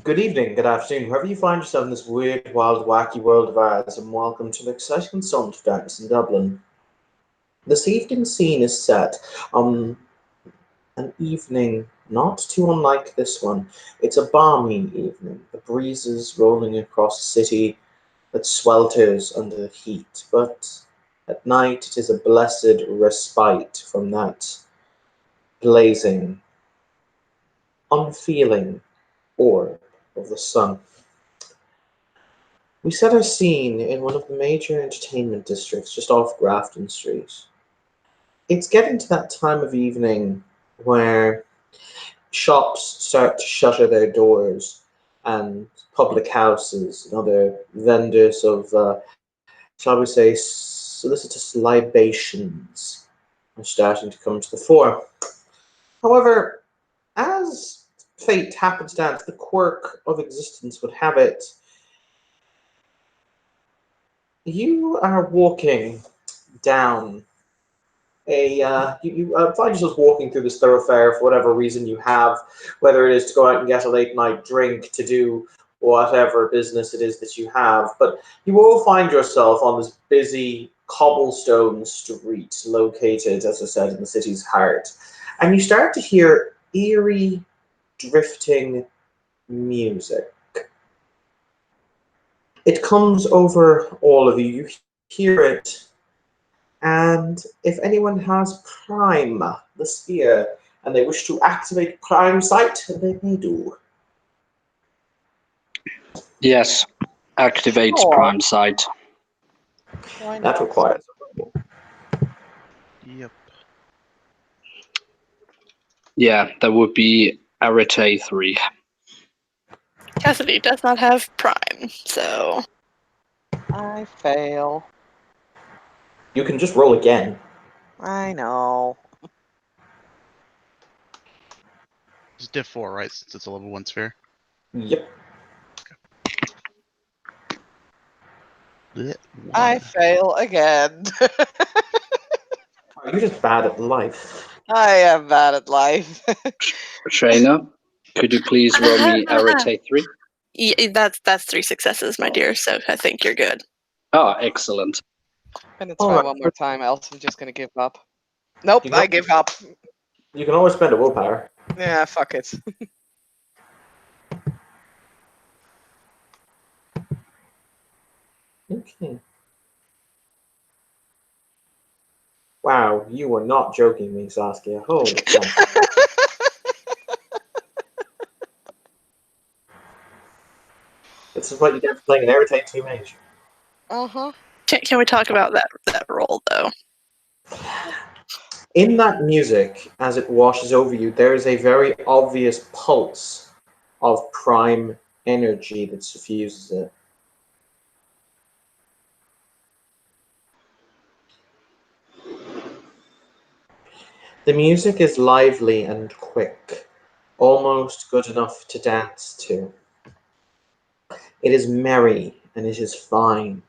Good evening, good afternoon, wherever you find yourself in this weird, wild, wacky world of ours, and welcome to the exciting Song of Darkness in Dublin. This evening's scene is set on an evening not too unlike this one. It's a balmy evening, the breezes rolling across the city that swelters under the heat, but at night it is a blessed respite from that blazing, unfeeling orb of the sun. We set our scene in one of the major entertainment districts just off Grafton Street. It's getting to that time of evening where shops start to shutter their doors and public houses and other vendors of, shall we say, solicitous libations are starting to come to the fore. However, as fate happens down to the quirk of existence would have it, you are walking down you find yourself walking through this thoroughfare for whatever reason you have, whether it is to go out and get a late night drink, to do whatever business it is that you have. But you will find yourself on this busy cobblestone street located, as I said, in the city's heart. And you start to hear eerie, drifting music. It comes over all of you. You hear it. And if anyone has Prime, the sphere, and they wish to activate Prime Sight, they may do. Yes, activates Sure. Prime Sight. Why That not? requires. Yep. Yeah, that would be Arete 3. Cassidy does not have Prime, so I fail. You can just roll again. I know. It's diff 4, right? Since it's a level 1 sphere. Yep. Blech, I one. fail again. You're just bad at life. I am bad at life. Shayna, could you please roll me Arete 3? yeah, that's 3 successes, my dear. So I think you're good. Ah, excellent. And it's All try right. one more time, else I'm just gonna give up. Nope, You I got- give up. You can always spend a willpower. Yeah, fuck it. Okay. Wow, you were not joking me, Saskia. Holy crap. This is what you get for playing an Irritate 2 mage. Uh-huh. Can we talk about that roll though? In that music, as it washes over you, there is a very obvious pulse of prime energy that suffuses it. The music is lively and quick, almost good enough to dance to. It is merry and it is fine.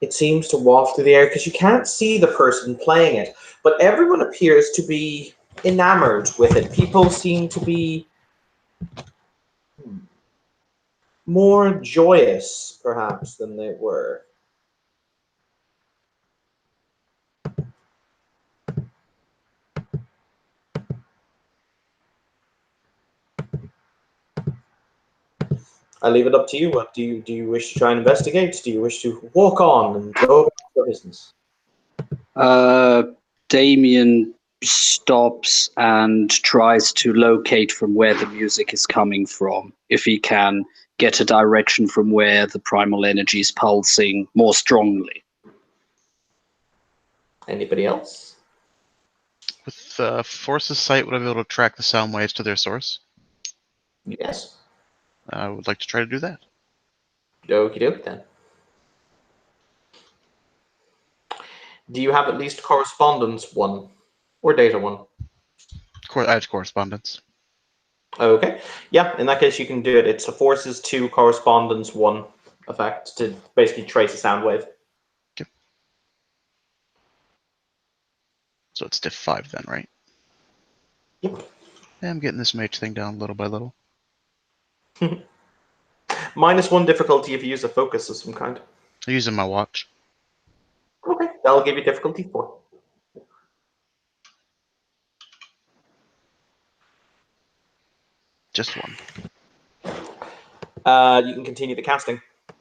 It seems to waft through the air because you can't see the person playing it, but everyone appears to be enamored with it. People seem to be more joyous, perhaps, than they were. I leave it up to you. What do you wish to try and investigate? Do you wish to walk on and go about your business? Damien stops and tries to locate from where the music is coming from, if he can get a direction from where the primal energy is pulsing more strongly. Anybody else? With Force's sight, would I be able to track the sound waves to their source? Yes. I would like to try to do that. Okie dokie then. Do you have at least correspondence 1 or data 1? I have correspondence. Okay. Yeah, in that case you can do it. It's a forces 2 correspondence 1 effect to basically trace a sound wave. Okay. So it's diff 5 then, right? Yep. Yeah, I'm getting this mage thing down little by little. -1 difficulty if you use a focus of some kind. I'm using my watch. Okay, that'll give you difficulty 4. Just one. You can continue the casting.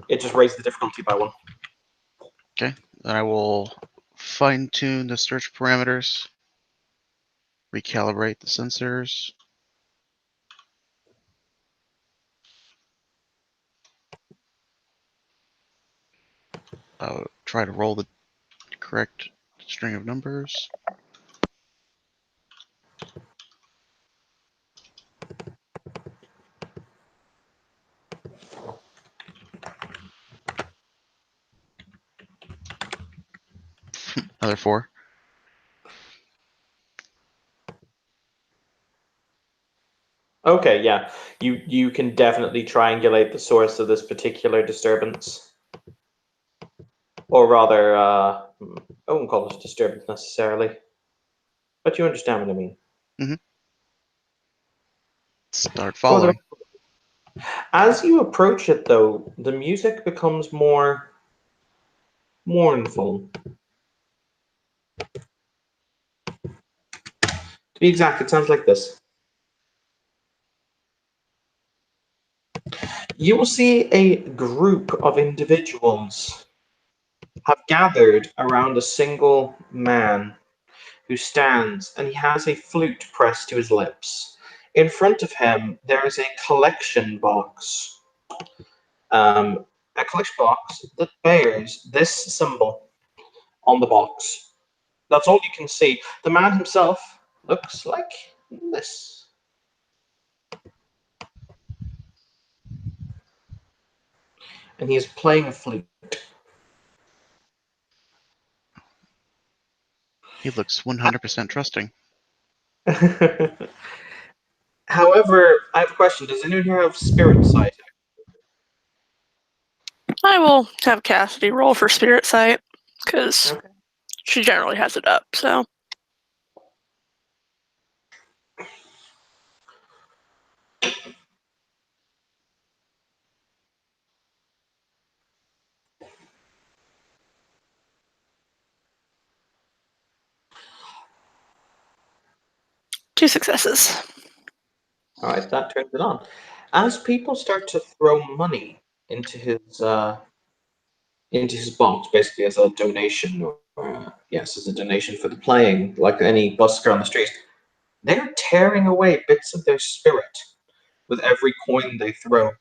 It just raised the difficulty by 1. Okay. Then I will fine tune the search parameters, recalibrate the sensors. I'll try to roll the correct string of numbers. Another 4. Okay, yeah. You can definitely triangulate the source of this particular disturbance. Or rather, I wouldn't call it a disturbance necessarily. But you understand what I mean. Start Go the- following. As you approach it, though, the music becomes more mournful. To be exact, it sounds like this. You will see a group of individuals have gathered around a single man who stands, and he has a flute pressed to his lips. In front of him, there is a collection box. A collection box that bears this symbol on the box. That's all you can see. The man himself looks like this. And he is playing a flute. He looks 100% trusting. However, I have a question. Does anyone here have spirit sight? I will have Cassidy roll for spirit sight because Okay. she generally has it up. So 2 successes. All right, that turns it on. As people start to throw money into his box, basically as a donation, or yes, as a donation for the playing, like any busker on the streets, they're tearing away bits of their spirit with every coin they throw,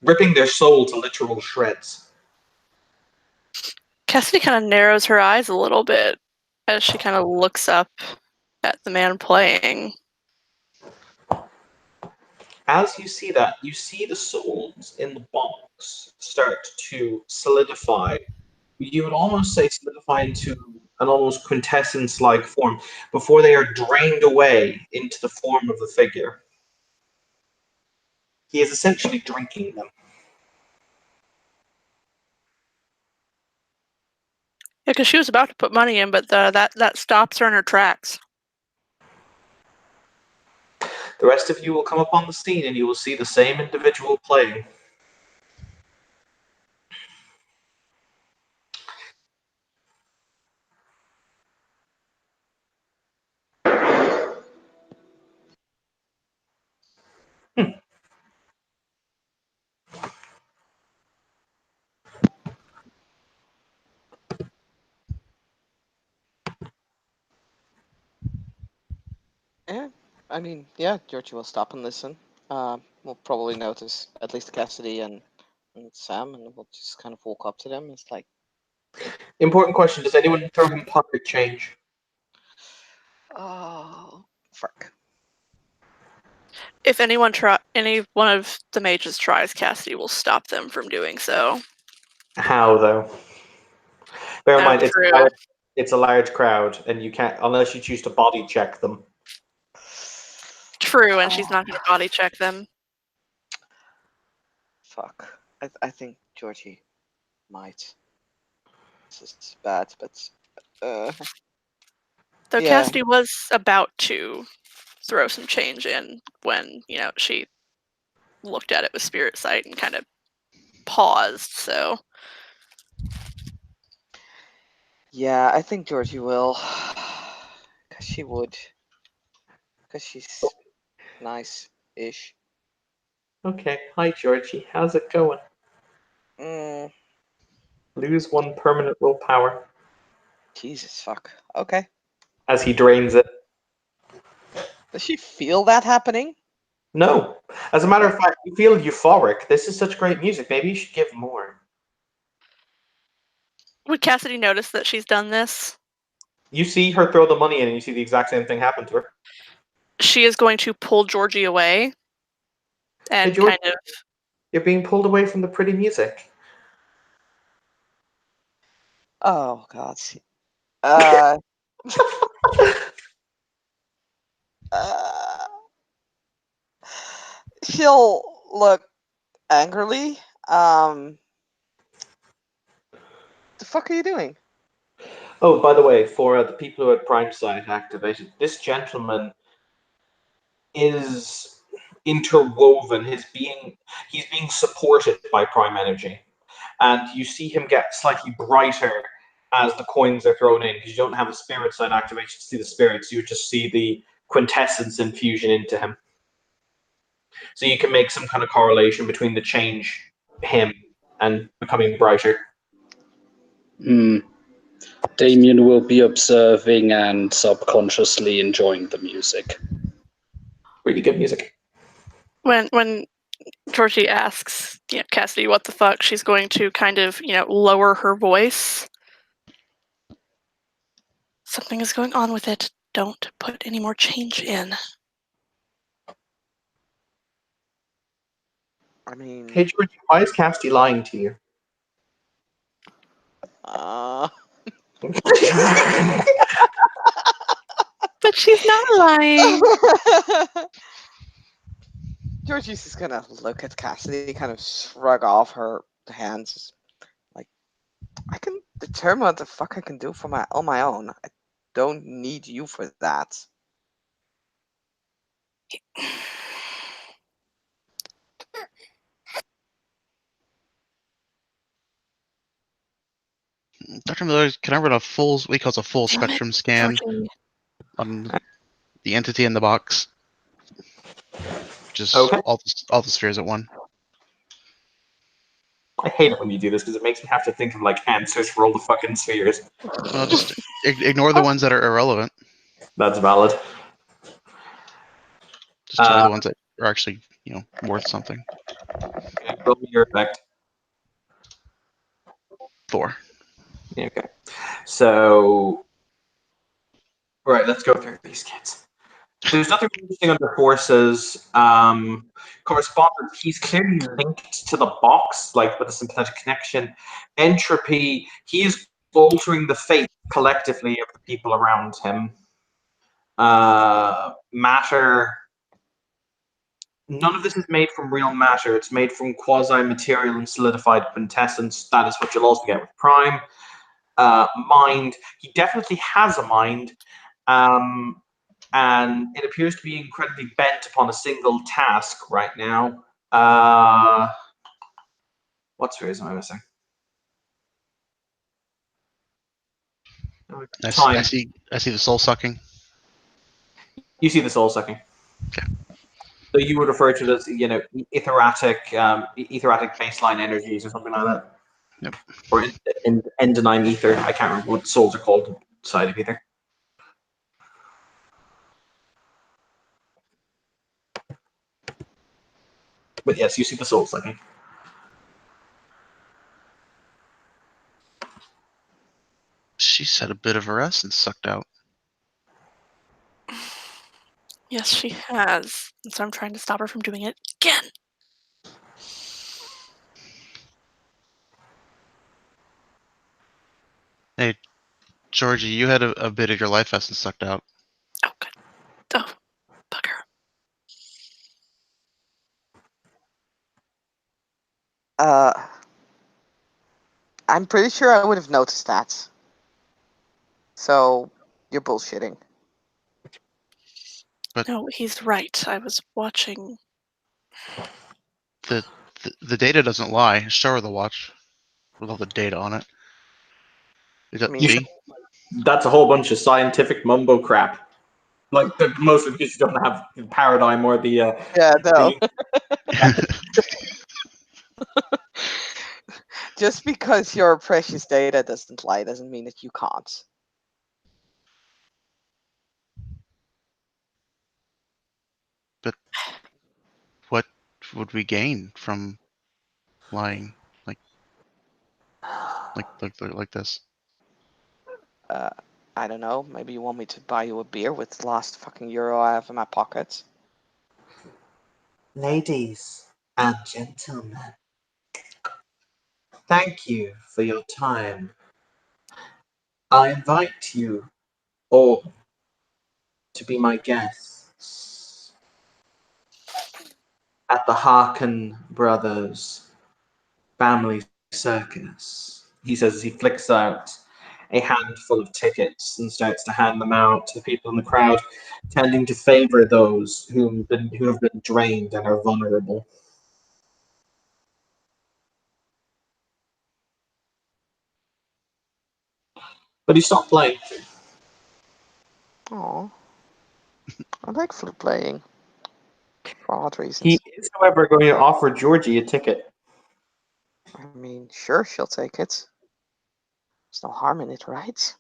ripping their soul to literal shreds. Cassidy kind of narrows her eyes a little bit as she kind of looks up at the man playing. As you see that, you see the souls in the box start to solidify. You would almost say solidify into an almost quintessence-like form before they are drained away into the form of the figure. He is essentially drinking them. Yeah, because she was about to put money in, but that stops her in her tracks. The rest of you will come up on the scene and you will see the same individual playing. Yeah, I mean, yeah, Georgie will stop and listen. We'll probably notice at least Cassidy and Sam, and we'll just kind of walk up to them. It's like, Important question, does anyone throw him pocket change? oh, fuck. If any one of the mages tries, Cassidy will stop them from doing so. How, though? Bear in mind, True. it's a large crowd, and you can't, unless you choose to body check them. True, and she's not going to body check them. Fuck. I think Georgie might. This is bad, but Though yeah. Cassidy was about to. throw some change in when, she looked at it with spirit sight and kind of paused, so. Yeah, I think Georgie will. Because she would. Because she's nice-ish. Okay. Hi, Georgie. How's it going? Mm, Lose 1 permanent willpower Jesus, fuck. Okay. as he drains it. Does she feel that happening? No. As a matter of fact, you feel euphoric. This is such great music. Maybe you should give more. Would Cassidy notice that she's done this? You see her throw the money in, and you see the exact same thing happen to her. She is going to pull Georgie away and Georgie- kind of. You're being pulled away from the pretty music. Oh, God. Uh, uh, she'll look angrily. The fuck are you doing? Oh, by the way, for the people who had Prime Sight activated, this gentleman is interwoven. He's being supported by Prime Energy, and you see him get slightly brighter as the coins are thrown in, because you don't have a spirit side activation to see the spirits. You just see the quintessence infusion into him. So you can make some kind of correlation between the change him and becoming brighter. Damien will be observing and subconsciously enjoying the music. Really good music. When Georgie asks, Cassidy, what the fuck, she's going to kind of, lower her voice. Something is going on with it. Don't put any more change in. I mean... Hey, Georgie, why is Cassidy lying to you? But she's not lying. Georgie's just gonna look at Cassidy, kind of shrug off her hands, like, I can determine what the fuck I can do on my own. I don't need you for that. Dr. Miller, can I run a full, what he calls a full Damn it, spectrum scan Georgie. on the entity in the box? Just Okay. all the spheres at one. I hate it when you do this because it makes me have to think of answers for all the fucking spheres. Well, just ignore the ones that are irrelevant. That's valid. Just tell me the ones that are actually, worth something. Okay, roll me your effect. 4. Okay. So, right, let's go through these kids. There's nothing interesting under forces. Correspondence, he's clearly linked to the box, with a sympathetic connection. Entropy, he is altering the fate collectively of the people around him. Matter, none of this is made from real matter. It's made from quasi-material and solidified quintessence. That is what you'll also get with Prime. Mind, he definitely has a mind. And it appears to be incredibly bent upon a single task right now. What spheres am I missing? Time. I see the soul sucking. You see the soul sucking. Okay. So you would refer to it as, etheratic baseline energies or something like that. Yep. Or endonine ether. I can't remember what souls are called inside of ether. But yes, you see the soul sucking. She's had a bit of her essence sucked out. Yes, she has. And so I'm trying to stop her from doing it again. Hey, Georgie, you had a bit of your life essence sucked out. Oh, good. Oh, bugger. I'm pretty sure I would have noticed that. So, you're bullshitting. No, he's right. I was watching. The data doesn't lie. Show her the watch with all the data on it. See? That's a whole bunch of scientific mumbo crap. Like mostly because you don't have the paradigm or the Yeah, no. Just because your precious data doesn't lie doesn't mean that you can't. But what would we gain from lying like this? I don't know. Maybe you want me to buy you a beer with the last fucking euro I have in my pocket. Ladies and gentlemen, thank you for your time. I invite you all to be my guests at the Harkin Brothers Family Circus, he says as he flicks out a handful of tickets and starts to hand them out to the people in the crowd, tending to favor those who have been drained and are vulnerable. But he stopped playing. Oh, I like flute playing for odd reasons. He is, however, going to offer Georgie a ticket. I mean, sure, she'll take it. There's no harm in it, right?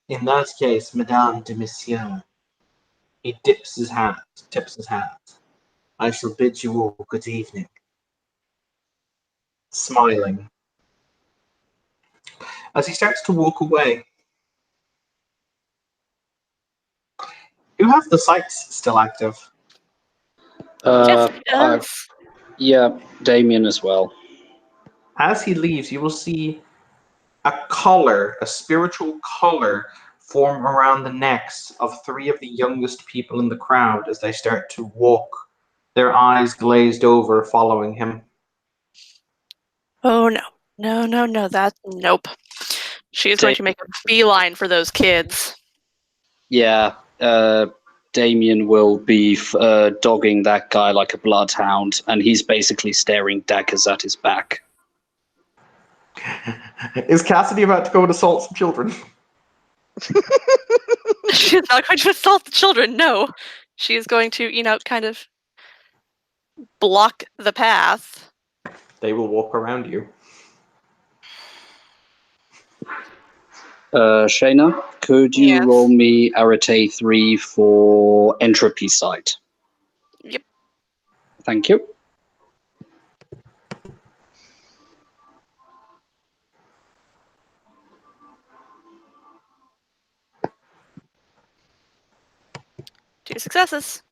In that case, Madame de Monsieur, he tips his hat. I shall bid you all good evening. Smiling. As he starts to walk away, you have the sights still active. Yes, he does. Yeah, Damien as well. As he leaves, you will see a collar, a spiritual collar, form around the necks of three of the youngest people in the crowd as they start to walk, their eyes glazed over, following him. Oh no. No, nope. She is going to make a beeline for those kids. Yeah, Damien will be dogging that guy like a bloodhound, and he's basically staring daggers at his back. Is Cassidy about to go and assault some children? She's not going to assault the children, no. She is going to, kind of block the path. They will walk around you. Shayna, could you Yes. roll me Arete 3 for entropy sight? Yep. Thank you. Two successes.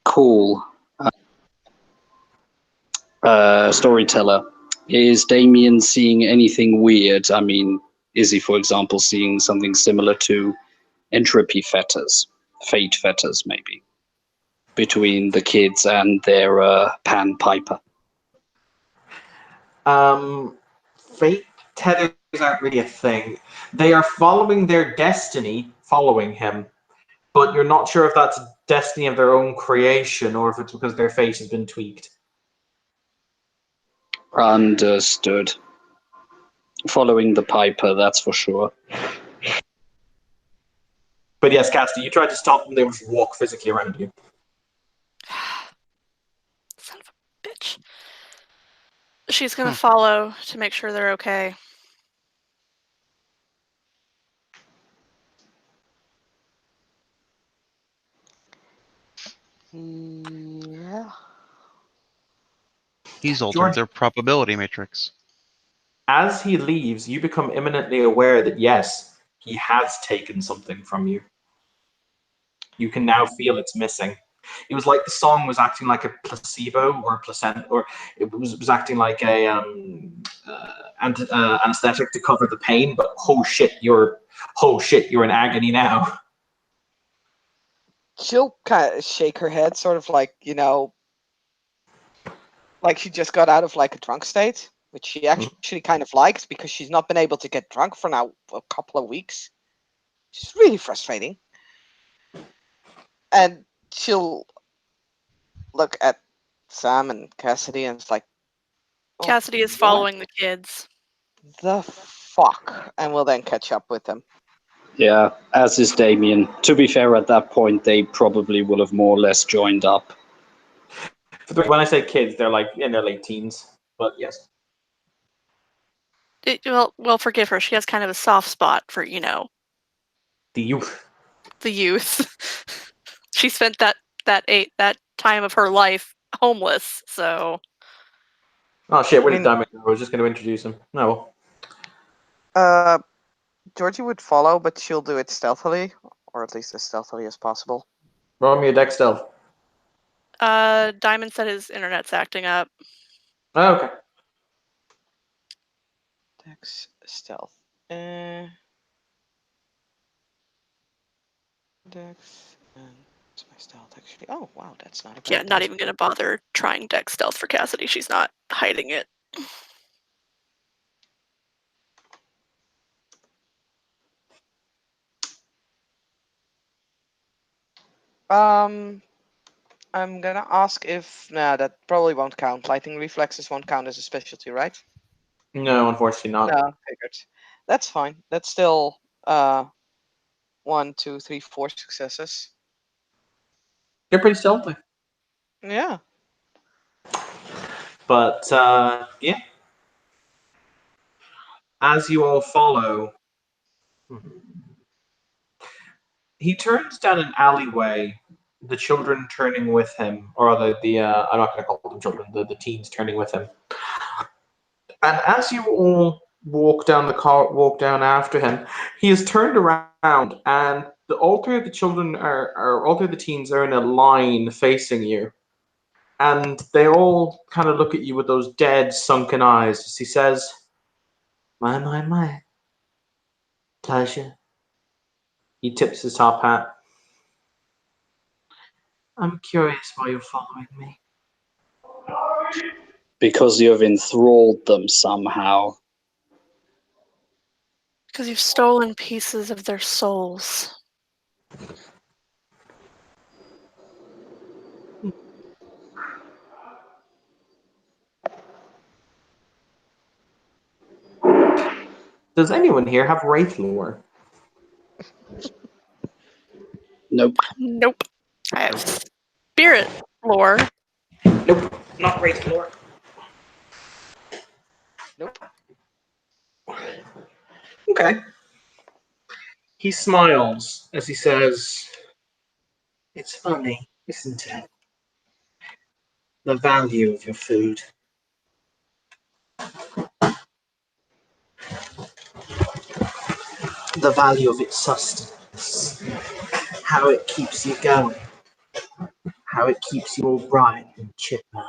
Cool. Storyteller, is Damien seeing anything weird? I mean, is he, for example, seeing something similar to entropy fetters, fate fetters, maybe, between the kids and their Pan Piper? Fate tethers aren't really a thing. They are following their destiny, following him, but you're not sure if that's a destiny of their own creation or if it's because their fate has been tweaked. Understood. Following the Piper, that's for sure. But yes, Cassidy, you tried to stop them, they would just walk physically around you. Son of a bitch. She's going to follow to make sure they're okay. Yeah. He's altered George- their probability matrix. As he leaves, you become imminently aware that yes, he has taken something from you. You can now feel it's missing. It was like the song was acting like a placebo or a placenta, or it was acting like a anesthetic to cover the pain. But oh shit, you're in agony now. she'll kind of shake her head, sort of like, like she just got out of like a drunk state, which she actually kind of likes because she's not been able to get drunk for now a couple of weeks. It's really frustrating. And she'll look at Sam and Cassidy and it's like, "Oh, Cassidy is what following the kids. the fuck?" And we'll then catch up with them. Yeah, as is Damien. To be fair, at that point, they probably will have more or less joined up. When I say kids, they're like in their late teens. But yes. Well, forgive her. She has kind of a soft spot for, The youth. the youth. She spent that time of her life homeless, so. Oh shit, where's I mean- Diamond? I was just going to introduce him. No. Georgie would follow, but she'll do it stealthily, or at least as stealthily as possible. Roll me a dex stealth. Diamond said his internet's acting up. Oh, okay. Dex stealth. Dex and what's my stealth actually? Oh wow, that's not a bad. Yeah, not even gonna bother trying dex stealth for Cassidy. She's not hiding it. I'm gonna ask if that probably won't count. Lightning reflexes won't count as a specialty, right? No, unfortunately not. No, figured. That's fine. That's still 1, 2, 3, 4 successes. You're pretty stealthy. Yeah. But yeah. As you all follow, he turns down an alleyway, the children turning with him, or rather I'm not going to call them children, the teens turning with him. And as you all walk down after him, he is turned around, and all three of the children all three of the teens are in a line facing you. And they all kind of look at you with those dead, sunken eyes as he says, My. Pleasure. He tips his top hat. I'm curious why you're following me. Because you have enthralled them somehow. Because you've stolen pieces of their souls. Does anyone here have Wraith lore? Nope. Nope. I have spirit lore. Nope, not Wraith lore. Nope. Okay. He smiles as he says, It's funny, isn't it? The value of your food. The value of its sustenance. How it keeps you going. How it keeps you all bright and chipper.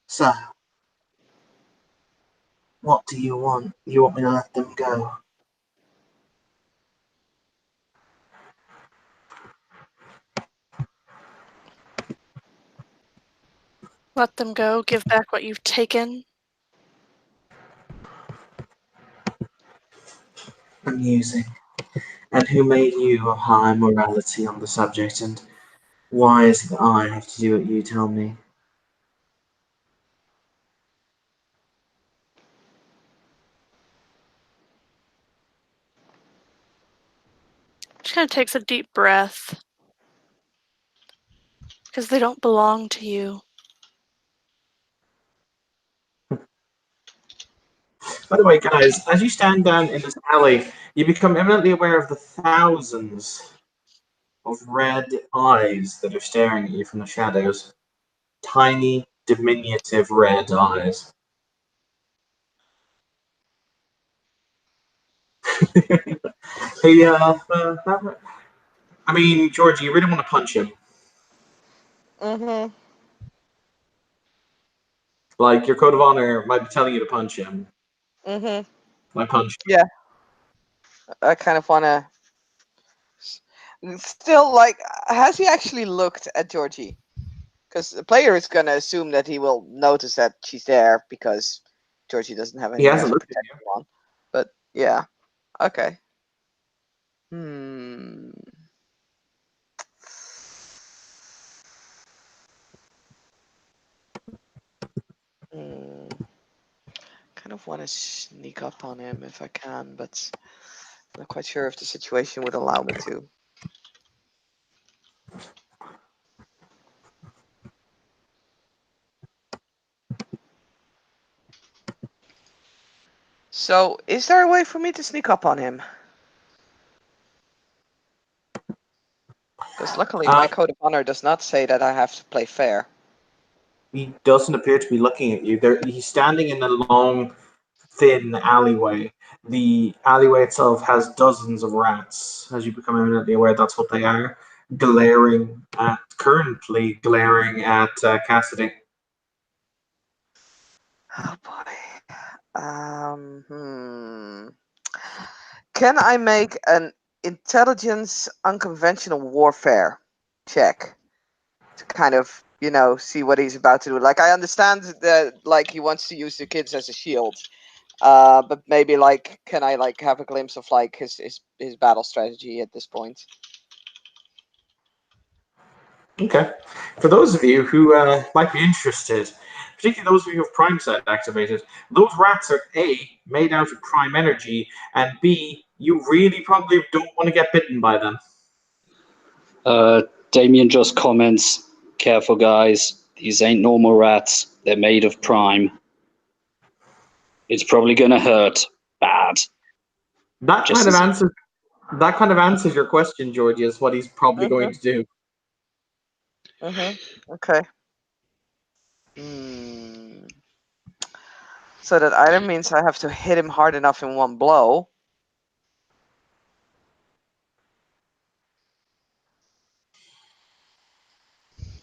So, what do you want? You want me to let them go? Let them go. Give back what you've taken. Amusing. And who made you of high morality on the subject, and why is it that I have to do what you tell me? She kind of takes a deep breath. Because they don't belong to you. By the way, guys, as you stand down in this alley, you become eminently aware of the thousands of red eyes that are staring at you from the shadows. Tiny, diminutive red eyes. Hey, I mean, Georgie, you really want to punch him. Mm-hmm. Like, your code of honor might be telling you to punch him. Mm-hmm. I punch him. Yeah. I kind of want to. Still, like, has he actually looked at Georgie? Because the player is going to assume that he will notice that she's there because Georgie doesn't have any He hasn't magic looked at protection on. But yeah, okay. Kind of want to sneak up on him if I can, but I'm not quite sure if the situation would allow me to. So, is there a way for me to sneak up on him? Because luckily my code of honor does not say that I have to play fair. He doesn't appear to be looking at you. He's standing in a long, thin alleyway. The alleyway itself has dozens of rats, as you become eminently aware. That's what they are, currently glaring at Cassidy. Oh boy. Can I make an intelligence unconventional warfare check to kind of, see what he's about to do? Like, I understand that, like, he wants to use the kids as a shield, but maybe, like, can I, like, have a glimpse of, like, his battle strategy at this point? Okay. For those of you who might be interested, particularly those of you who have Prime Set activated, those rats are A, made out of Prime Energy, and B, you really probably don't want to get bitten by them. Damien just comments, careful guys, these ain't normal rats, they're made of Prime. It's probably gonna hurt bad. That kind of answers your question, Georgie, is what he's probably going to do. Okay. So that either means I have to hit him hard enough in one blow.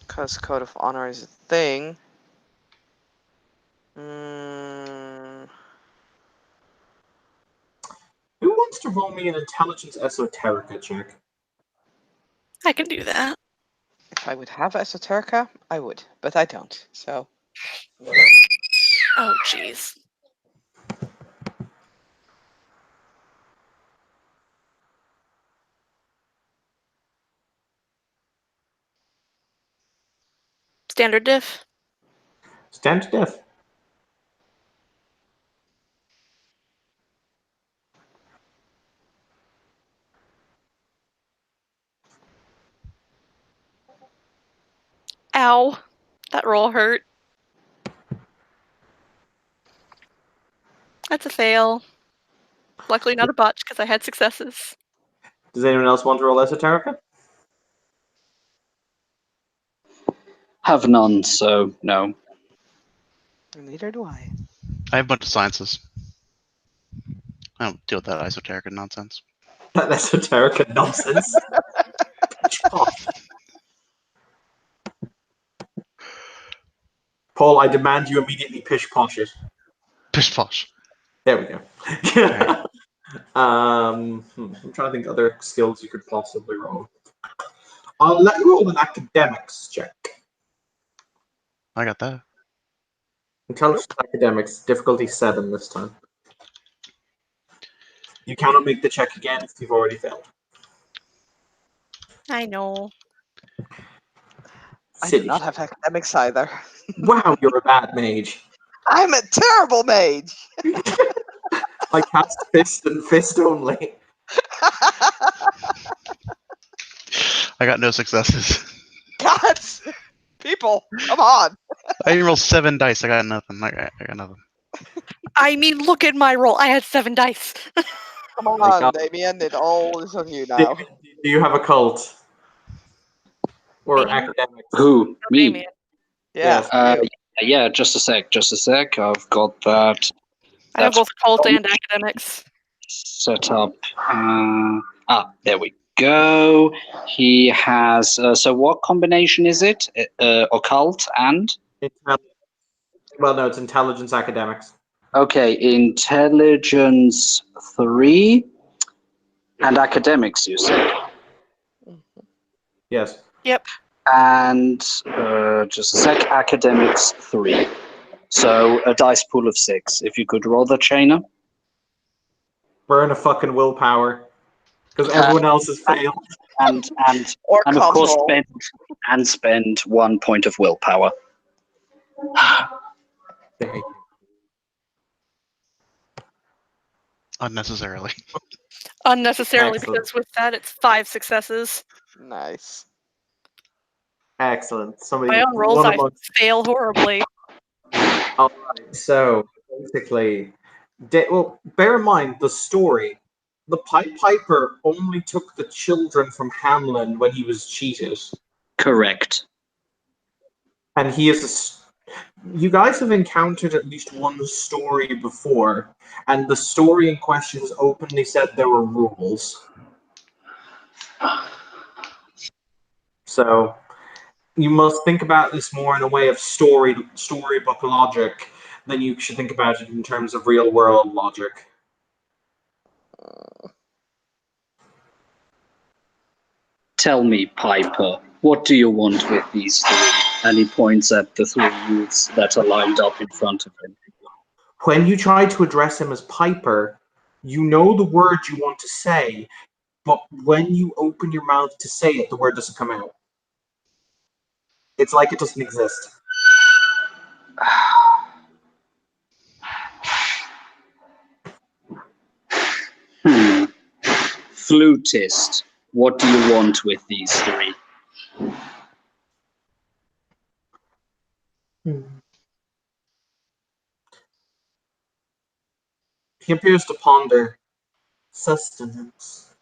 Because Code of Honor is a thing. Who wants to roll me an Intelligence Esoterica check? I can do that. If I would have Esoterica, I would, but I don't, so. Oh, jeez. Standard diff? Standard diff. Ow. That roll hurt. That's a fail. Luckily not a botch, because I had successes. Does anyone else want to roll Esoterica? Have none, so no. Neither do I. I have a bunch of sciences. I don't deal with that esoteric nonsense. That Esoterica nonsense. Paul, I demand you immediately pish-posh it. Pish-posh. There we go. Right. I'm trying to think of other skills you could possibly roll. I'll let you roll an academics check. I got that. Intelligence academics, difficulty 7 this time. You cannot make the check again if you've already failed. I know. I do not have academics either. Wow, you're a bad mage. I'm a terrible mage! I cast fist and fist only. I got no successes. God! People, come on! I didn't roll 7 dice. I got nothing. I got nothing. I mean, look at my roll. I had 7 dice. Come on, Damien. It all is on you now. Do you have a cult? Or Me? academics? Who? Me? Damien. Yeah. Yeah, just a sec. I've got that. I have both cult and academics. Set up. There we go. He has. So, what combination is it? Occult and? Well, no, it's intelligence academics. Okay, intelligence 3. And academics, you said. Yes. And just a sec, academics 3. So a dice pool of 6. If you could roll the Chainer. Burn a fucking willpower. Because everyone else has failed. And Or of course control. spend 1 point of willpower. Unnecessarily. Unnecessarily, Excellent. because with that, it's 5 successes. Nice. Excellent. Somebody. My own rolls, one I among- fail horribly. So basically, well, bear in mind the story. The Pied Piper only took the children from Hamlin when he was cheated, Correct. and he is. You guys have encountered at least one story before, and the story in question has openly said there were rules. So you must think about this more in a way of storybook logic than you should think about it in terms of real world logic. Tell me, Piper, what do you want with these 3? And he points at the 3 youths that are lined up in front of him. When you try to address him as Piper, you know the word you want to say, but when you open your mouth to say it, the word doesn't come out. It's like it doesn't exist. Flutist, what do you want with these 3? He appears to ponder sustenance.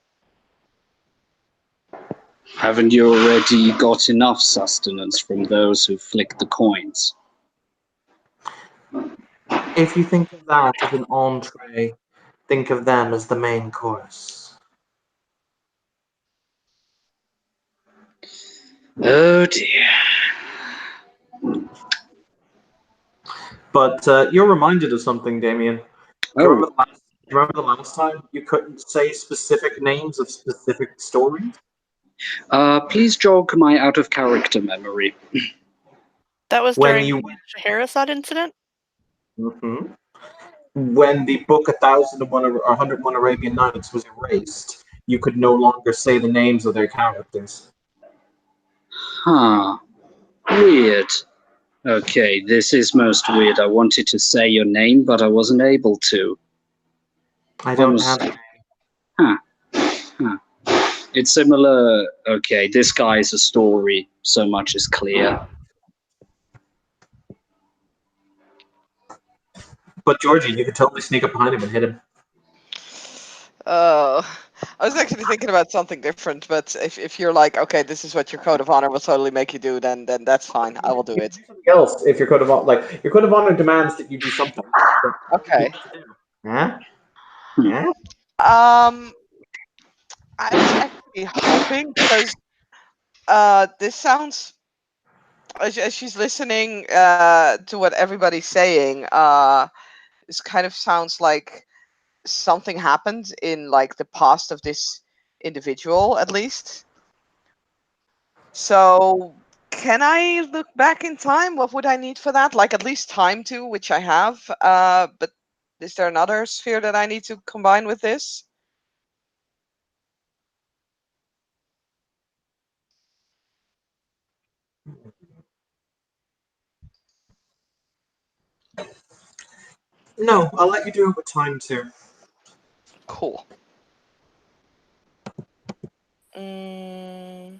Haven't you already got enough sustenance from those who flick the coins? If you think of that as an entree, think of them as the main course. Oh dear. But you're reminded of something, Damien. Do you remember the last time you couldn't say specific names of specific stories? Please jog my out-of-character memory. That was When during you- the Scheherazade incident? Mm-hmm. When the book 1001 or 101 Arabian Nights was erased, you could no longer say the names of their characters. Huh. Weird. Okay, this is most weird. I wanted to say your name, but I wasn't able to. I don't Almost- have. Huh. It's similar. Okay, this guy's a story. So much is clear. But Georgie, you could totally sneak up behind him and hit him. I was actually thinking about something different, but if you're like, okay, this is what your code of honor will totally make you do, then that's fine. I will do it. Do something else if your code of honor demands that you do something. Okay. Yeah. Yeah. I was actually hoping because this sounds as she's listening to what everybody's saying, this kind of sounds like something happened in like the past of this individual, at least. So can I look back in time? What would I need for that? Like at least time to, which I have. But is there another sphere that I need to combine with this? No, I'll let you do it with time too. Cool. I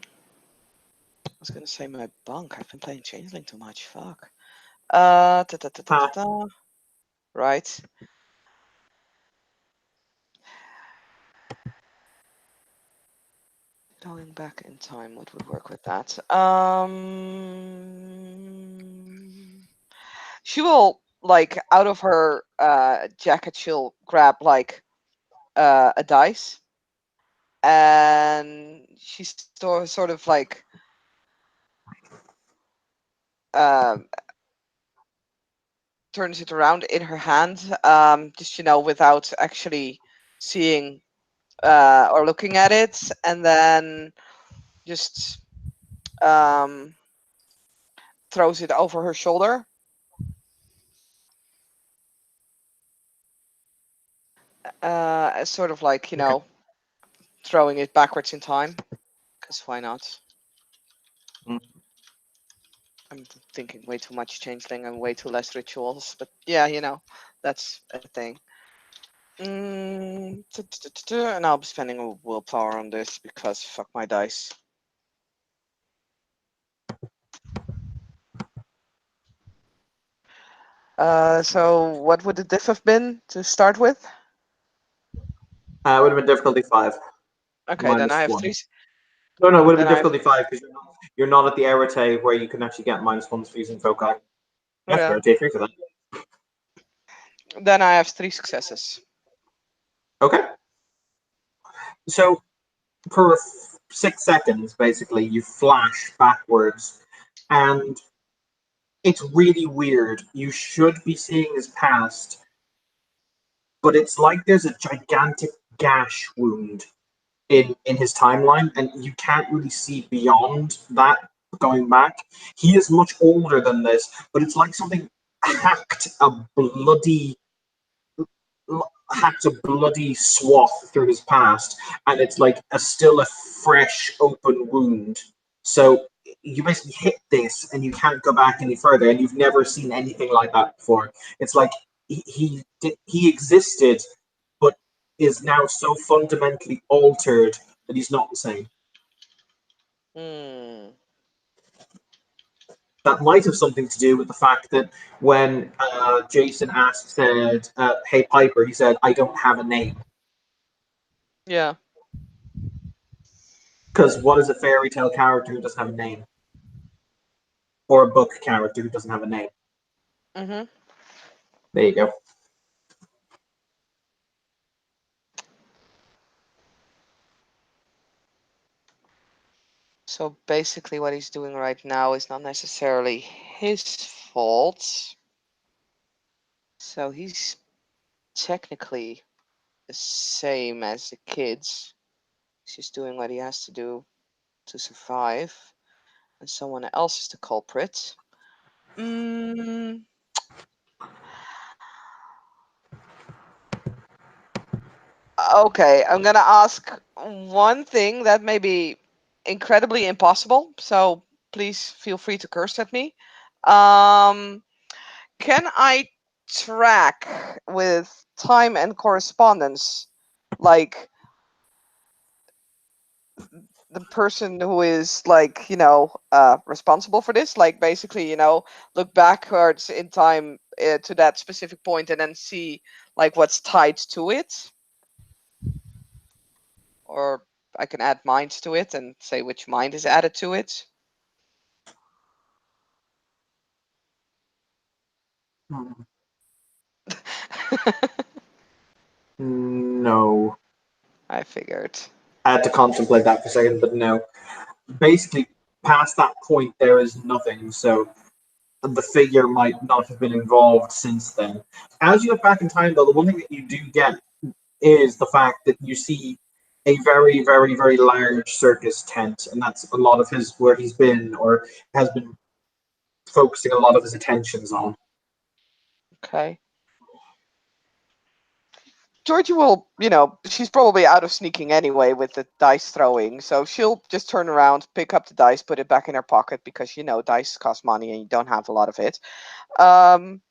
was gonna say my bunk. I've been playing Changeling too much. Fuck. Right. Going back in time, what would work with that? She will like out of her jacket. She'll grab like a dice, and she's sort of like turns it around in her hand, just without actually seeing or looking at it, and then just throws it over her shoulder. As sort of like, throwing it backwards in time. Because why not? Mm. I'm thinking way too much changeling and way too less rituals. But yeah, that's a thing. And I'll be spending a willpower on this because fuck my dice. So what would the diff have been to start with? It would have been difficulty 5. Okay, then I have -1. 3. No, it would have been Then I have, difficulty 5 because you're not at the Erite where you can actually get -1s for using foci. Yes, yeah. there are J3 for that. Then I have 3 successes. Okay. So for 6 seconds, basically, you flash backwards, and it's really weird. You should be seeing his past, but it's like there's a gigantic gash wound in his timeline, and you can't really see beyond that going back. He is much older than this, but it's like something hacked a bloody swath through his past, and it's like still a fresh open wound. So you basically hit this and you can't go back any further, and you've never seen anything like that before. It's like he existed, but is now so fundamentally altered that he's not the same. That might have something to do with the fact that when Jason said, "Hey Piper," he said, "I don't have a name." Yeah. Because what is a fairy tale character who doesn't have a name? Or a book character who doesn't have a name? Mm-hmm. There you go. So basically what he's doing right now is not necessarily his fault. So he's technically the same as the kids. He's just doing what he has to do to survive. And someone else is the culprit. Okay, I'm gonna ask one thing that may be incredibly impossible, so please feel free to curse at me. Can I track with time and correspondence, like the person who is responsible for this? Like basically, look backwards in time to that specific point and then see like what's tied to it. Or I can add minds to it and say which mind is added to it. No. I figured. I had to contemplate that for a second, but no. Basically, past that point, there is nothing, so the figure might not have been involved since then. As you look back in time, though, the one thing that you do get is the fact that you see a very, very, very large circus tent, and that's a lot of where he's been or has been focusing a lot of his attentions on. Okay. Georgie will, she's probably out of sneaking anyway with the dice throwing, so she'll just turn around, pick up the dice, put it back in her pocket because dice cost money and you don't have a lot of it. And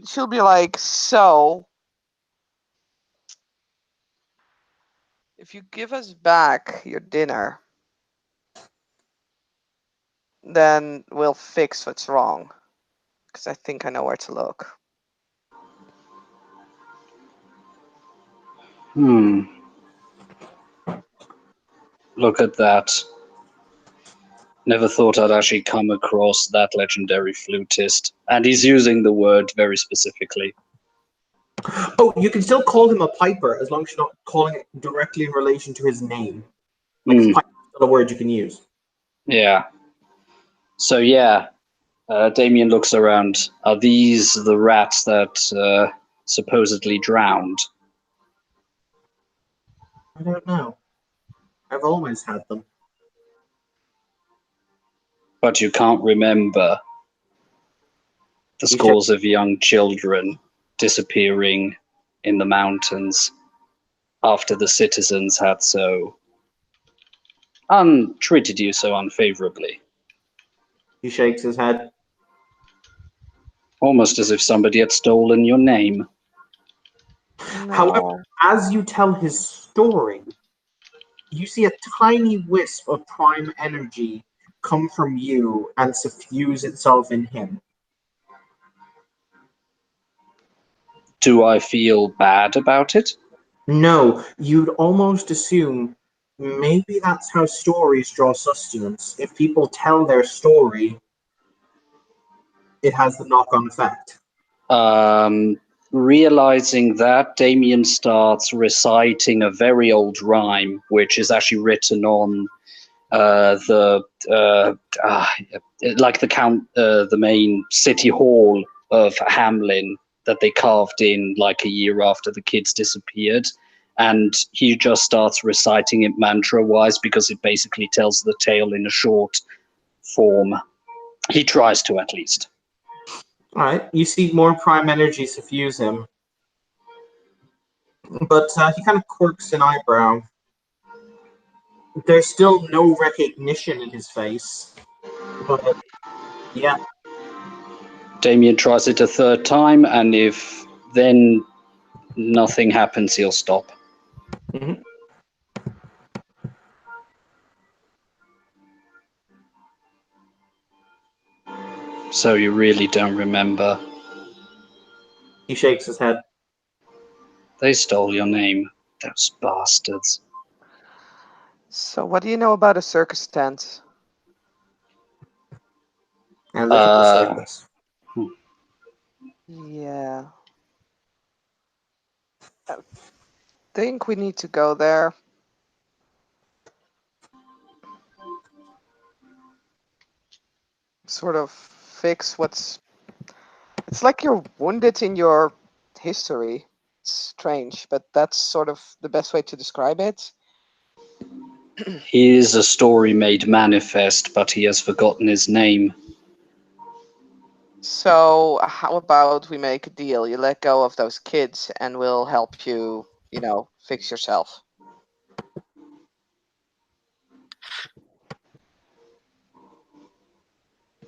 she'll be like, so if you give us back your dinner, then we'll fix what's wrong. Because I think I know where to look. Look at that. Never thought I'd actually come across that legendary flutist. And he's using the word very specifically. Oh, you can still call him a piper as long as you're not calling it directly in relation to his name. Like, piper is still a word you can use. Yeah. So, yeah. Damien looks around. Are these the rats that supposedly drowned? I don't know. I've always had them. But you can't remember the scores of young children disappearing in the mountains after the citizens had treated you so unfavorably. He shakes his head. Almost as if somebody had stolen your name. No. However, as you tell his story, you see a tiny wisp of prime energy come from you and suffuse itself in him. Do I feel bad about it? No, you'd almost assume maybe that's how stories draw sustenance. If people tell their story, it has the knock-on effect. Realizing that, Damien starts reciting a very old rhyme, which is actually written on the main city hall of Hamlin that they carved in like a year after the kids disappeared. And he just starts reciting it mantra-wise because it basically tells the tale in a short form. He tries to, at least. All right, you see more prime energy suffuse him. But he kind of quirks an eyebrow. There's still no recognition in his face. But, yeah. Damien tries it a third time, and if then nothing happens, he'll stop. Mm-hmm. So you really don't remember? He shakes his head. They stole your name, those bastards. So what do you know about a circus tent? And look at the circus. Yeah. I think we need to go there. Sort of fix what's... It's like you're wounded in your history. It's strange, but that's sort of the best way to describe it. He is a story made manifest, but he has forgotten his name. So how about we make a deal? You let go of those kids and we'll help you, fix yourself.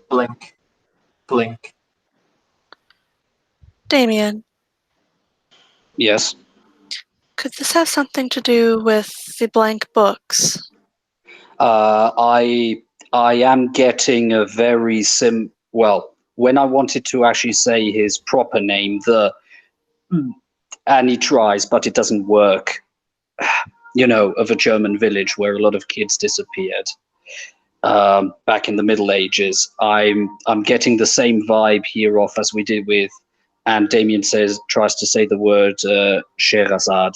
Blink. Blink. Damien, Yes? could this have something to do with the blank books? I am getting a very when I wanted to actually say his proper name, and he tries, but it doesn't work, of a German village where a lot of kids disappeared back in the Middle Ages. I'm getting the same vibe here off as we did with, and Damien tries to say the word Sherazade.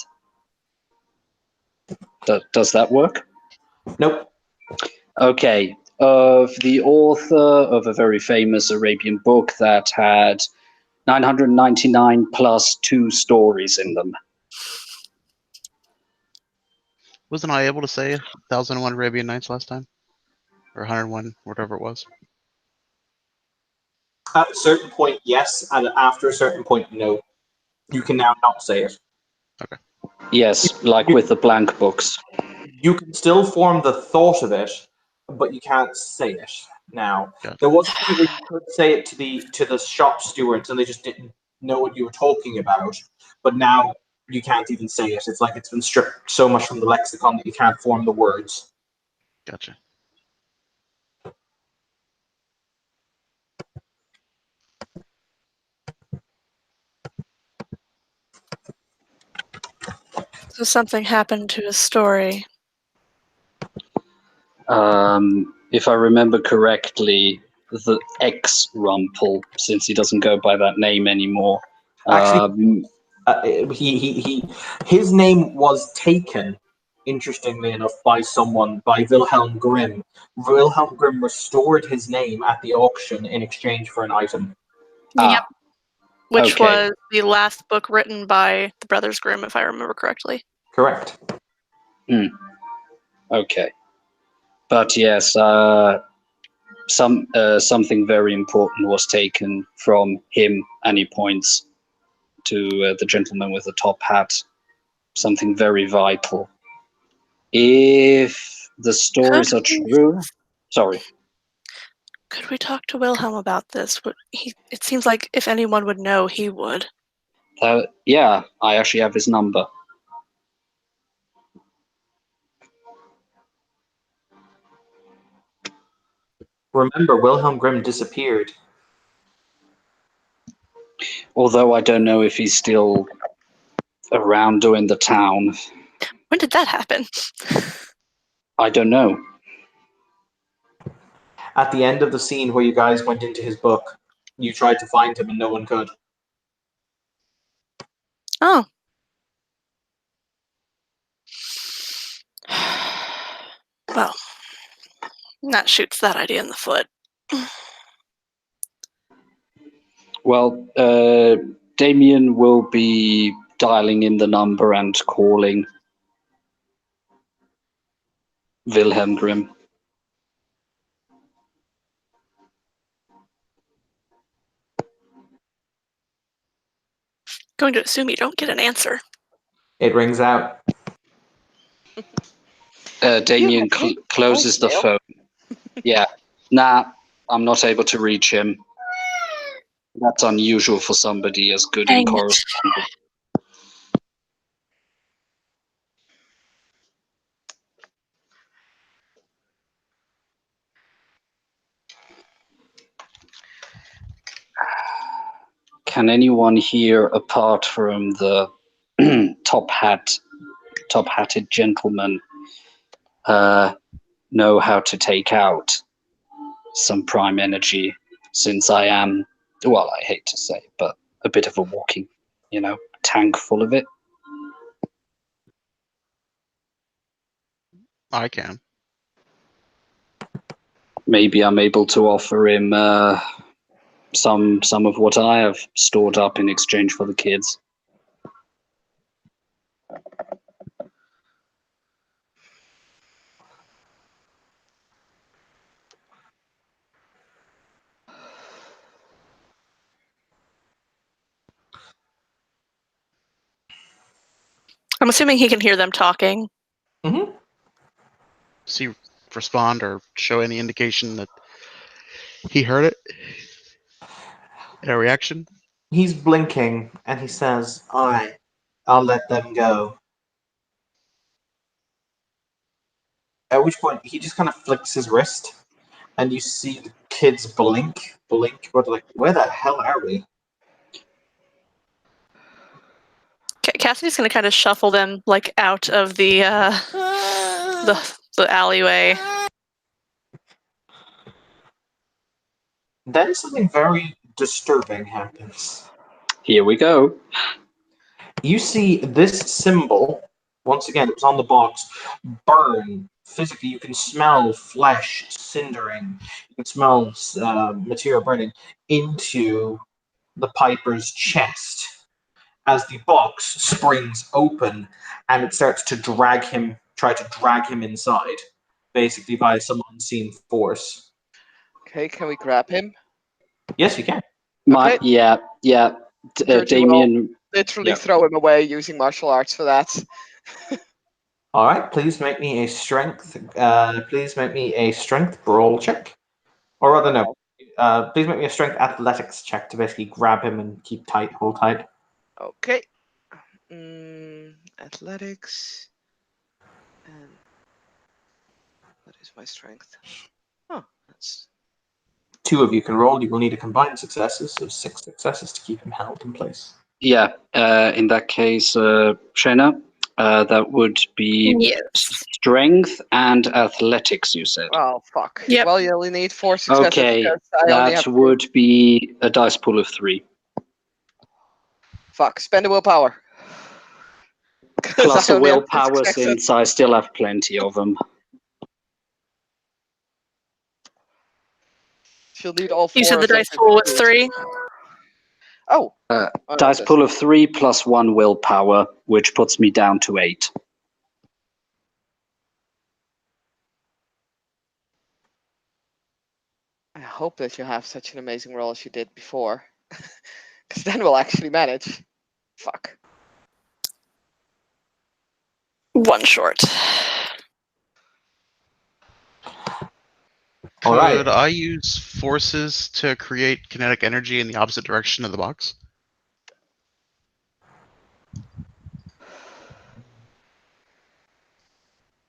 Does that work? Nope. Okay. Of the author of a very famous Arabian book that had 999 plus 2 stories in them. Wasn't I able to say 1001 Arabian Nights last time? Or 101, whatever it was? At a certain point, yes, and after a certain point, no. You can now not say it. Okay. Yes, like with the blank books. You can still form the thought of it, but you can't say it now. Gotcha. There was a point where you could say it to the shop stewards, and they just didn't know what you were talking about. But now you can't even say it. It's like it's been stripped so much from the lexicon that you can't form the words. Gotcha. So something happened to his story. If I remember correctly, the ex-Rumpel, since he doesn't go by that name anymore. Actually, his name was taken, interestingly enough, by Wilhelm Grimm. Wilhelm Grimm restored his name at the auction in exchange for an item. Yep. Which okay. was the last book written by the Brothers Grimm, if I remember correctly. Correct. Okay. But yes, something very important was taken from him, and he points to the gentleman with the top hat. Something very vital. If the stories are true... Sorry. Could we talk to Wilhelm about this? It seems like if anyone would know, he would. Yeah, I actually have his number. Remember, Wilhelm Grimm disappeared. Although I don't know if he's still around doing the town. When did that happen? I don't know. At the end of the scene where you guys went into his book, you tried to find him and no one could. Oh. Well, that shoots that idea in the foot. Well, Damien will be dialing in the number and calling Wilhelm Grimm. Going to assume you don't get an answer. It rings out. Damien closes the phone. Yeah. Nah, I'm not able to reach him. That's unusual for somebody as good in correspondence. Can anyone here, apart from the top-hatted gentleman, know how to take out some prime energy? Since I am, well, I hate to say, but a bit of a walking, tank full of it. I can. Maybe I'm able to offer him some of what I have stored up in exchange for the kids. I'm assuming he can hear them talking. Mm-hmm. Does he respond or show any indication that he heard it? A reaction? He's blinking and he says, I'll let them go. At which point he just kind of flicks his wrist and you see the kids blink, but like, where the hell are we? Cassidy's going to kind of shuffle them out of the alleyway. Then something very disturbing happens. Here we go. You see this symbol, once again, it was on the box, burn physically. You can smell flesh cindering. You can smell material burning into the Piper's chest as the box springs open and it starts to try to drag him inside, basically by some unseen force. Okay, can we grab him? Yes, you can. Okay. Yeah. Damien. Literally throw him away using martial arts for that. All right, please make me a strength. Please make me a strength brawl check, or rather, no. Please make me a strength athletics check to basically grab him and hold tight. Okay. Athletics. And what is my strength? Oh, that's... 2 of you can roll. You will need a combined successes of 6 successes to keep him held in place. Yeah. In that case, Shayna, that would be strength and athletics, you said. Oh, fuck. Yep. Well, you only need 4 successes. Okay, that would be a dice pool of 3. Fuck, spend a willpower. Plus a willpower since I still have plenty of them. She'll need all 4. You said the dice pool was 3? Oh. Dice pool of 3 plus 1 willpower, which puts me down to 8. hope that you have such an amazing roll as you did before. Because then we'll actually manage. Fuck. One short. All right. Could I use forces to create kinetic energy in the opposite direction of the box?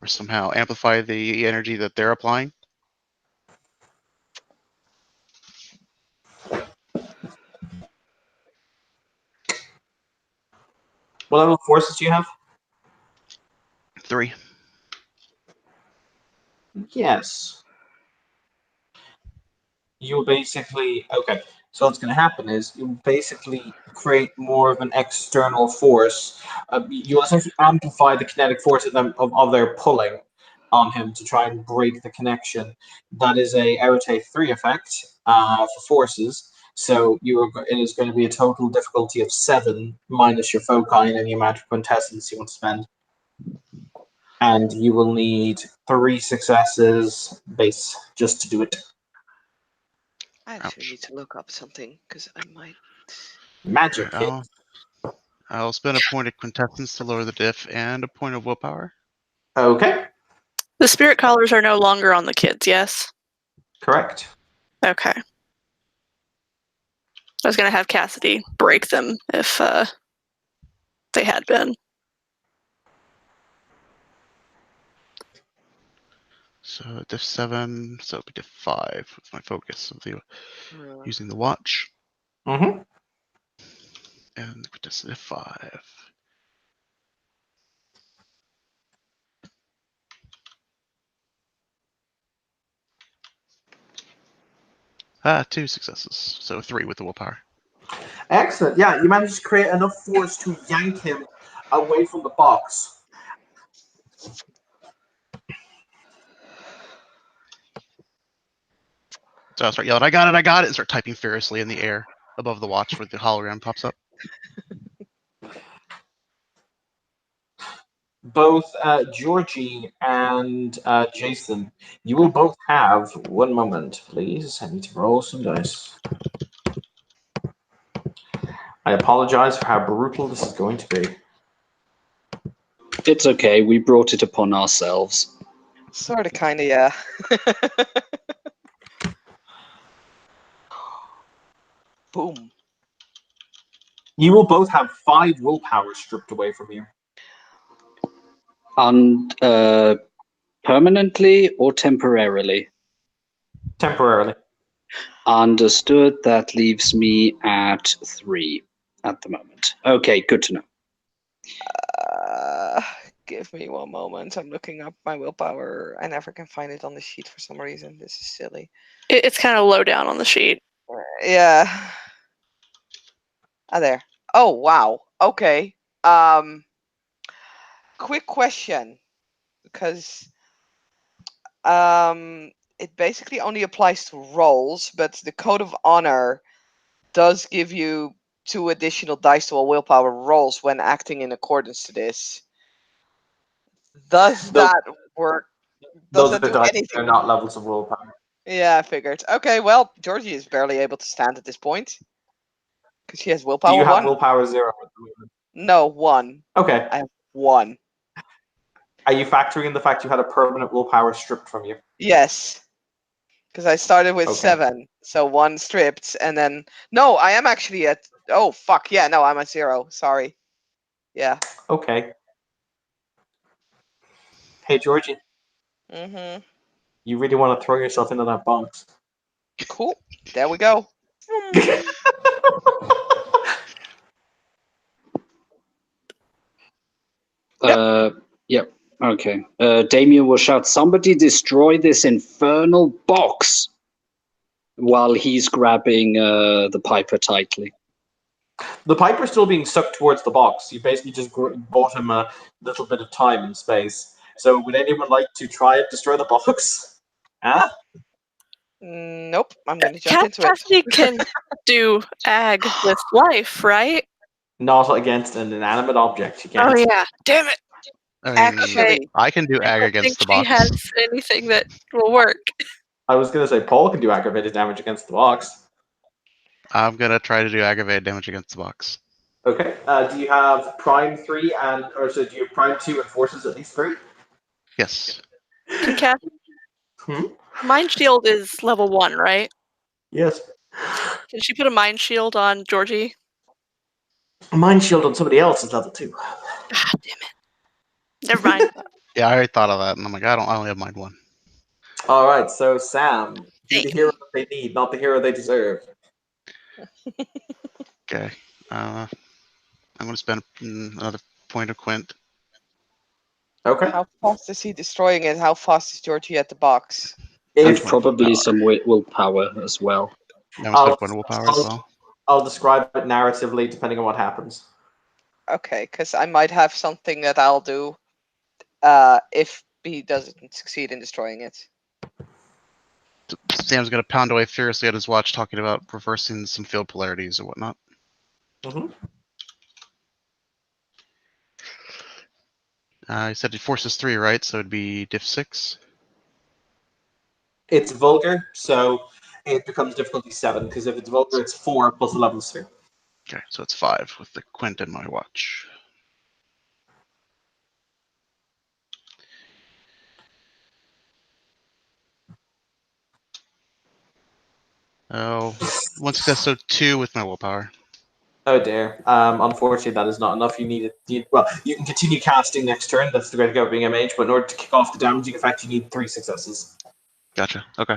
Or somehow amplify the energy that they're applying? What level of forces do you have? 3. Yes. You'll basically So what's going to happen is you basically create more of an external force. You'll essentially amplify the kinetic force of their pulling on him to try and break the connection. That is a Arete 3 effect for forces. So it is going to be a total difficulty of 7 minus your foci and any amount of quintessence you want to spend. And you will need 3 successes base just to do it. I actually Ouch. need to look up something because I might. Magic hit. I'll spend a point of quintessence to lower the diff and a point of willpower. Okay, The spirit collars are no longer on the kids, yes? correct. Okay. I was going to have Cassidy break them if they had been. So diff 7, so it'll be diff 5 with my focus of the using the watch. Mm-hmm. And quintessence diff 5. Ah, 2 successes. So 3 with the willpower. Excellent. Yeah, you managed to create enough force to yank him away from the box. So I'll start yelling, I got it, and start typing furiously in the air above the watch where the hologram pops up. Both Georgie and Jason, you will both have 1 moment, please. I need to roll some dice. I apologize for how brutal this is going to be. It's okay. We brought it upon ourselves. Sort of, kind of, yeah. Boom. You will both have 5 willpower stripped away from you. And permanently or temporarily? Temporarily. Understood. That leaves me at 3 at the moment. Okay, good to know. Give me 1 moment. I'm looking up my willpower. I never can find it on the sheet for some reason. This is silly. It's kind of low down on the sheet. Yeah. Ah, there. Oh, wow. Okay. Quick question. Because it basically only applies to rolls, but the Code of Honor does give you 2 additional dice to all willpower rolls when acting in accordance to this. Does that work? Does Those are that the do dice. anything? They're not levels of willpower. Yeah, I figured. Okay, well, Georgie is barely able to stand at this point. Because she has willpower Do you have 1. willpower 0 at the moment? No, 1. Okay. I have 1. Are you factoring in the fact you had a permanent willpower stripped from you? Yes. Because I started with Okay. 7. So 1 stripped, and then... No, I am actually at... Oh, fuck. Yeah, no, I'm at 0. Sorry. Yeah. Okay. Hey, Georgie, Mm-hmm. you really want to throw yourself into that box? Cool. There we go. Yep. Okay. Damien will shout, "Somebody destroy this infernal box!" while he's grabbing the Piper tightly. The Piper's still being sucked towards the box. You basically just bought him a little bit of time and space. So would anyone like to try and destroy the box? Huh? Nope. I'm going to jump into it. Cassidy can do ag with life, right? Not against an inanimate object. You can't. Oh yeah. Damn it. I mean, Actually, I can do I ag don't against think the she box. has anything that will work. I was going to say Paul can do aggravated damage against the box. I'm gonna try to do aggravated damage against the box. Okay. Do you have Prime 3 do you have Prime 2 and Forces at least 3? Yes. Can Cass Hmm? Mind Shield is level 1, right? Yes. Can she put a Mind Shield on Georgie? Mind Shield on somebody else is level 2. Ah, damn it. Never mind. Yeah, I already thought of that, and I'm like, I only have mind 1. All right, so Sam, be the Dang. hero that they need, not the hero they deserve. Okay. I'm gonna spend another point of Quint. Okay. How fast is he destroying it? How fast is Georgie at the box? And If probably some willpower as well. I'm gonna spend point of willpower as well. I'll describe it narratively depending on what happens. Okay, because I might have something that I'll do if he doesn't succeed in destroying it. Sam's gonna pound away furiously at his watch, talking about reversing some field polarities or whatnot. Mm-hmm. He said it forces 3, right? So it'd be diff 6. It's vulgar, so it becomes difficulty 7, because if it's vulgar, it's 4 plus a level sphere. Okay, so it's 5 with the Quint in my watch. Oh, 1 success, so 2 with my willpower. Oh dear. Unfortunately, that is not enough. You can continue casting next turn. That's the great of being a mage. But in order to kick off the damaging effect, you need 3 successes. Gotcha. Okay.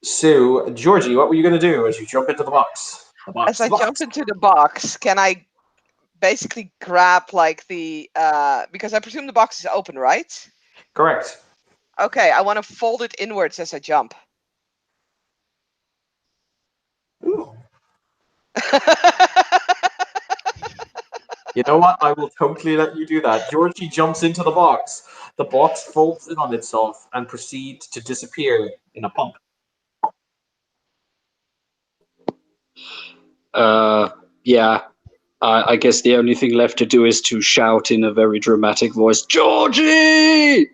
Sue, Georgie, what were you going to do as you jump into the box? As I jump into the box, can I basically grab like the because I presume the box is open, right? Correct. Okay, I want to fold it inwards as I jump. Ooh. You know what? I will totally let you do that. Georgie jumps into the box. The box folds in on itself and proceeds to disappear in a pump. Yeah. I guess the only thing left to do is to shout in a very dramatic voice, Georgie!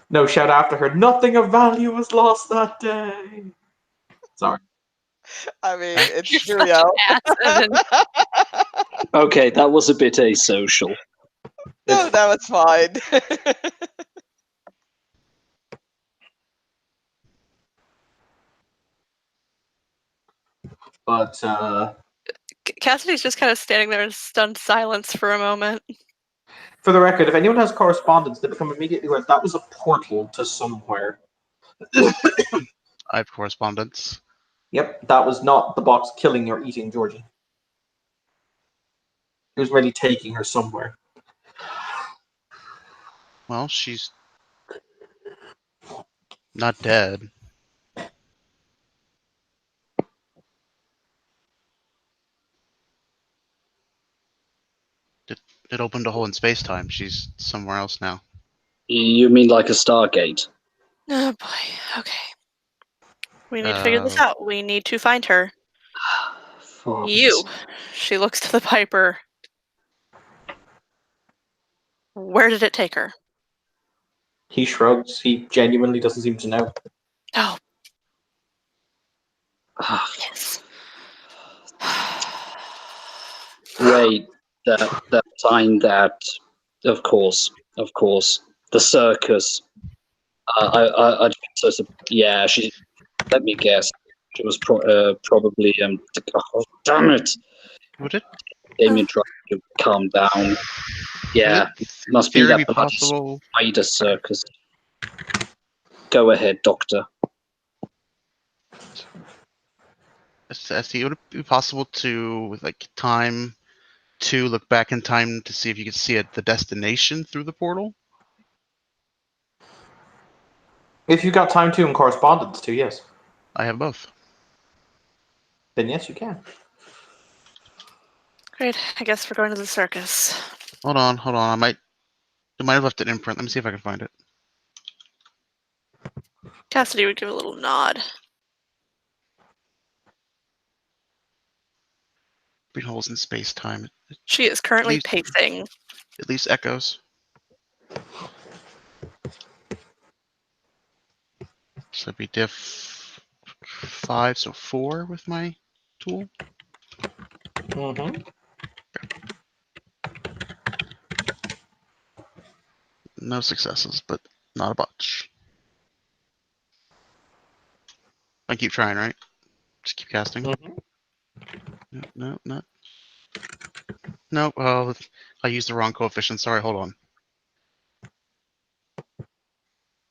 No, shout after her, nothing of value was lost that day. Sorry. I mean, it's You're true, such an ass, Evan. Okay, that was a bit asocial. No, that was fine. But Cassidy's just kind of standing there in stunned silence for a moment. for the record, if anyone has correspondence, they become immediately aware that was a portal to somewhere. I have correspondence. Yep, that was not the box killing or eating Georgie. It was really taking her somewhere. Well, she's not dead. It opened a hole in space-time. She's somewhere else now. You mean like a Stargate? Oh boy, okay. We need to figure this out. We need to find her. You. She looks to the Piper. Where did it take her? He shrugs. He genuinely doesn't seem to know. Oh. Yes. Wait, that sign that, of course, the circus. Yeah, she. Let me guess. She was probably oh, damn it! Would it? Damien tried to calm down. Yeah, must be that bloody possible? spider circus. Go ahead, Doctor. SE, would it be possible to, with like time, to look back in time to see if you could see the destination through the portal? If you got time to and correspondence to, yes. I have both. Then yes, you can. Great. I guess we're going to the circus. Hold on. I might have left an imprint. Let me see if I can find it. Cassidy would give a little nod. Between holes in space-time. She is currently least- pacing. At least echoes. So it'd be diff 5, so 4 with my tool. Mm-hmm. No successes, but not a bunch. I keep trying, right? Just keep casting. Mm-hmm. No, not. No, well, I used the wrong coefficient. Sorry, hold on.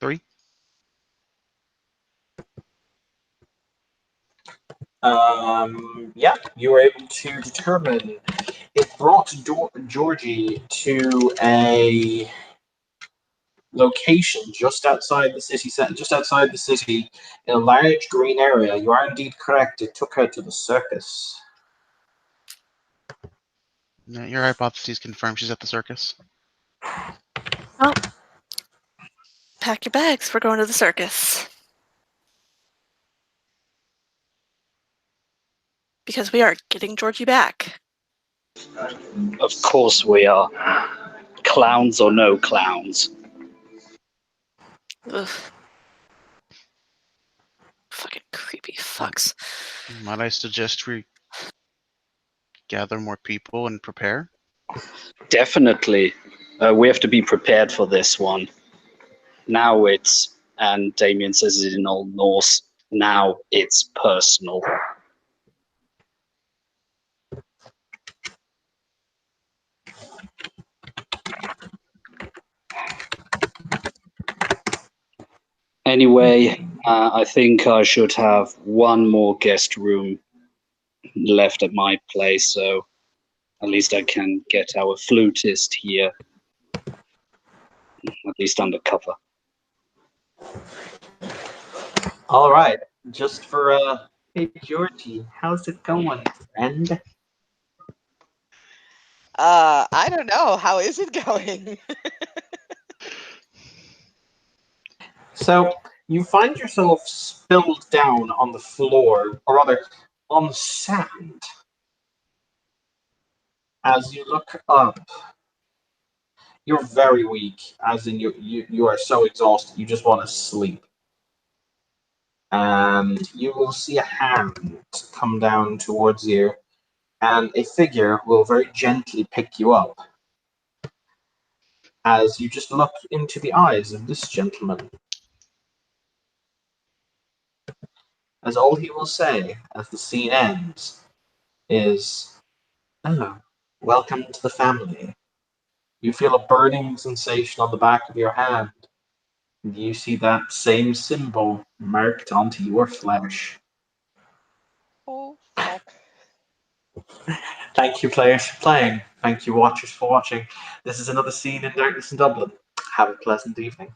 3. Yeah, you were able to determine it brought Georgie to a location just outside the city, in a large green area. You are indeed correct. It took her to the circus. Yeah, your hypothesis confirmed. She's at the circus. Well, pack your bags. We're going to the circus. Because we are getting Georgie back. Of course we are. Clowns or no clowns. Ugh. Fucking creepy fucks. Might I suggest we gather more people and prepare? Definitely. We have to be prepared for this one. Now it's, and Damien says it in Old Norse, now it's personal. Anyway, I think I should have one more guest room left at my place, so at least I can get our flutist here, at least undercover. All right, just for hey Georgie, how's it going, friend? I don't know. How is it going? So you find yourself spilled down on the floor, or rather, on sand. As you look up, you're very weak, as in you are so exhausted you just want to sleep. And you will see a hand come down towards you, and a figure will very gently pick you up as you just look into the eyes of this gentleman. As all he will say as the scene ends is, "Oh, welcome to the family." You feel a burning sensation on the back of your hand. And you see that same symbol marked onto your flesh. Oh, fuck. Thank you, players, for playing. Thank you, watchers, for watching. This is another scene in Darkness in Dublin. Have a pleasant evening.